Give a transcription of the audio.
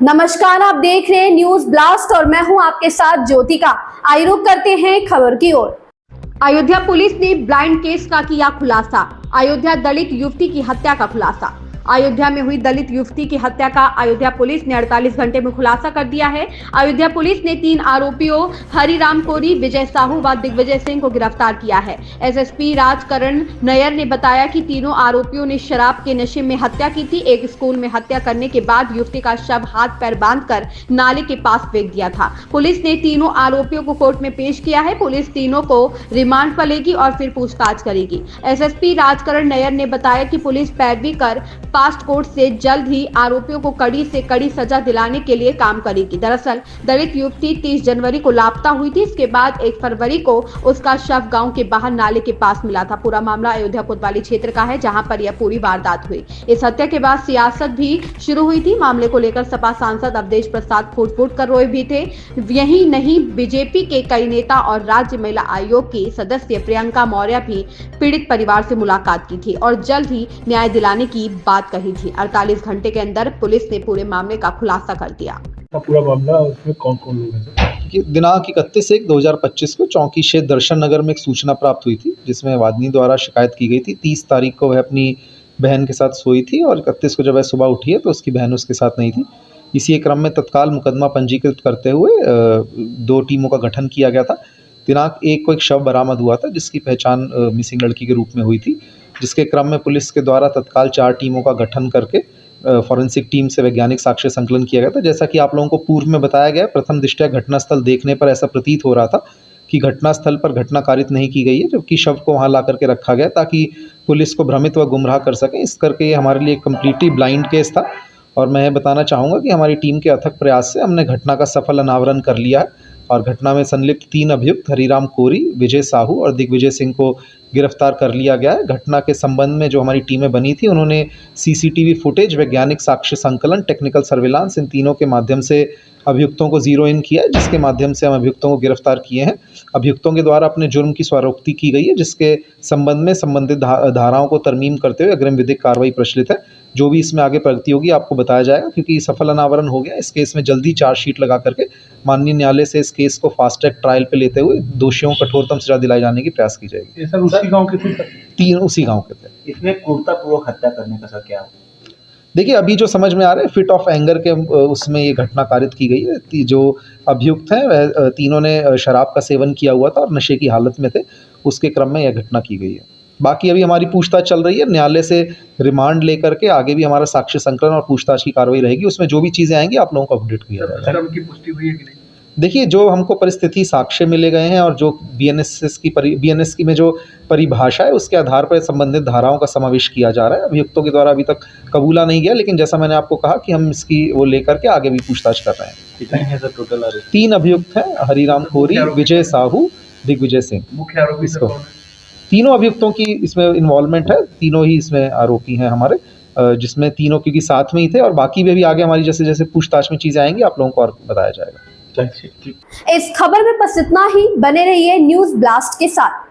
नमस्कार, आप देख रहे हैं न्यूज ब्लास्ट और मैं हूं आपके साथ ज्योतिका। आइए रुक करते हैं खबर की ओर। अयोध्या पुलिस ने ब्लाइंड केस का किया खुलासा। अयोध्या दलित युवती की हत्या का खुलासा। अयोध्या में हुई दलित युवती की हत्या का अयोध्या पुलिस ने 48 घंटे में खुलासा कर दिया है। अयोध्या पुलिस ने 3 आरोपियों हरिराम कोरी, विजय साहू व दिग्विजय सिंह को गिरफ्तार किया है। एसएसपी राजकरण नयर ने बताया कि तीनों आरोपियों ने शराब के नशे में हत्या की थी। एक स्कूल में हत्या करने के बाद युवती का शव हाथ पैर बांधकर नाले के पास फेंक दिया था। पुलिस ने तीनों आरोपियों को कोर्ट में पेश किया है। पुलिस तीनों को रिमांड पर लेगी और फिर पूछताछ करेगी। एसएसपी राजकरण नयर ने बताया कि पुलिस पैरवी कर फास्ट कोर्ट से जल्द ही आरोपियों को कड़ी से कड़ी सजा दिलाने के लिए काम करेगी। दरअसल दलित युवती 30 जनवरी को लापता हुई थी। इसके बाद 1 फरवरी को उसका शव गांव के बाहर नाले के पास मिला था। पूरा मामला अयोध्या कोतवाली क्षेत्र का है, जहां पर यह पूरी वारदात हुई। इस हत्या के बाद सियासत भी शुरू हुई थी। मामले को लेकर सपा सांसद अवधेश प्रसाद फूट कर रोए भी थे। यही नहीं, बीजेपी के कई नेता और राज्य महिला आयोग की सदस्य प्रियंका मौर्य भी पीड़ित परिवार से मुलाकात की थी और जल्द ही न्याय दिलाने की बात कही थी। 48 घंटे के अंदर पुलिस ने पूरे मामले का खुलासा कर दिया। पूरा मामला, उसमें कौन कौन लोग हैं? दिनांक 31/1/2025 को चौकी क्षेत्र दर्शन नगर में एक सूचना प्राप्त हुई थी, जिसमें वादिनी द्वारा शिकायत की गई थी। 30 तारीख को वह अपनी बहन के साथ सोई थी और 31 को जब वह सुबह उठी है तो उसकी बहन उसके साथ नहीं थी। इसी क्रम में तत्काल मुकदमा पंजीकृत करते हुए 2 टीमों का गठन किया गया था। दिनांक 1 को एक शव बरामद हुआ था, जिसकी पहचान मिसिंग लड़की के रूप में हुई थी, जिसके क्रम में पुलिस के द्वारा तत्काल 4 टीमों का गठन करके फॉरेंसिक टीम से वैज्ञानिक साक्ष्य संकलन किया गया था। जैसा कि आप लोगों को पूर्व में बताया गया, प्रथम दृष्टया घटनास्थल देखने पर ऐसा प्रतीत हो रहा था कि घटनास्थल पर घटना कारित नहीं की गई है, जबकि शव को वहां ला करके रखा गया ताकि पुलिस को भ्रमित व गुमराह कर सके। इस करके ये हमारे लिए कम्प्लीटली ब्लाइंड केस था और मैं बताना चाहूँगा कि हमारी टीम के अथक प्रयास से हमने घटना का सफल अनावरण कर लिया है और घटना में संलिप्त 3 अभियुक्त हरिराम कोरी, विजय साहू और दिग्विजय सिंह को गिरफ्तार कर लिया गया है। घटना के संबंध में जो हमारी टीमें बनी थी, उन्होंने सीसीटीवी फुटेज, वैज्ञानिक साक्ष्य संकलन, टेक्निकल सर्विलांस, इन तीनों के माध्यम से अभियुक्तों को जीरो इन किया है, जिसके माध्यम से हम अभियुक्तों को गिरफ्तार किए हैं। अभियुक्तों के द्वारा अपने जुर्म की स्वरोक्ति की गई है, जिसके संबंध में संबंधित धाराओं को तरमीम करते हुए अग्रिम विधिक कार्रवाई प्रचलित है। जो भी इसमें आगे प्रगति होगी आपको बताया जाएगा, क्योंकि सफल अनावरण हो गया। इस केस में जल्दी चार्जशीट लगा करके माननीय न्यायालय से इस केस को फास्ट ट्रैक ट्रायल पे लेते हुए दोषियों को कठोरतम सजा दिलाए जाने की प्रयास की जाएगी। ये सर उसी गांव के थे सर? 3 उसी गांव के थे। इसमें क्रूरतापूर्वक हत्या करने का सर क्या? देखिए, अभी जो समझ में आ रहा है, फिट ऑफ एंगर के उसमें ये घटना कारित की गई है। जो अभियुक्त हैं वह तीनों ने शराब का सेवन किया हुआ था और नशे की हालत में थे। उसके क्रम में यह घटना की गई है। बाकी अभी हमारी पूछताछ चल रही है। न्यायालय से रिमांड लेकर के आगे भी हमारा साक्ष्य संकलन और पूछताछ की कार्रवाई रहेगी। उसमें जो भी चीज़ें आएंगी आप लोगों को अपडेट किया जाएगा। शर्म की पुष्टि हुई है कि नहीं? देखिए, जो हमको परिस्थिति साक्ष्य मिले गए हैं और जो बीएनएस की में जो परिभाषा है, उसके आधार पर संबंधित धाराओं का समावेश किया जा रहा है। अभियुक्तों के द्वारा अभी तक कबूला नहीं गया, लेकिन जैसा मैंने आपको कहा कि हम इसकी वो लेकर के आगे भी पूछताछ कर रहे हैं। कितने हैं सर टोटल आरोपी? 3 अभियुक्त हैं, हरिराम कोरी, विजय साहू, दिग्विजय सिंह। मुख्य आरोपी इसको तीनों अभियुक्तों की इसमें इन्वॉल्वमेंट है। तीनों ही इसमें आरोपी हैं हमारे, जिसमें तीनों क्योंकि साथ में ही थे और बाकी में भी आगे हमारी जैसे जैसे पूछताछ में चीज़ें आएंगी आप लोगों को और बताया जाएगा। इस खबर में बस इतना ही। बने रहिए न्यूज ब्लास्ट के साथ।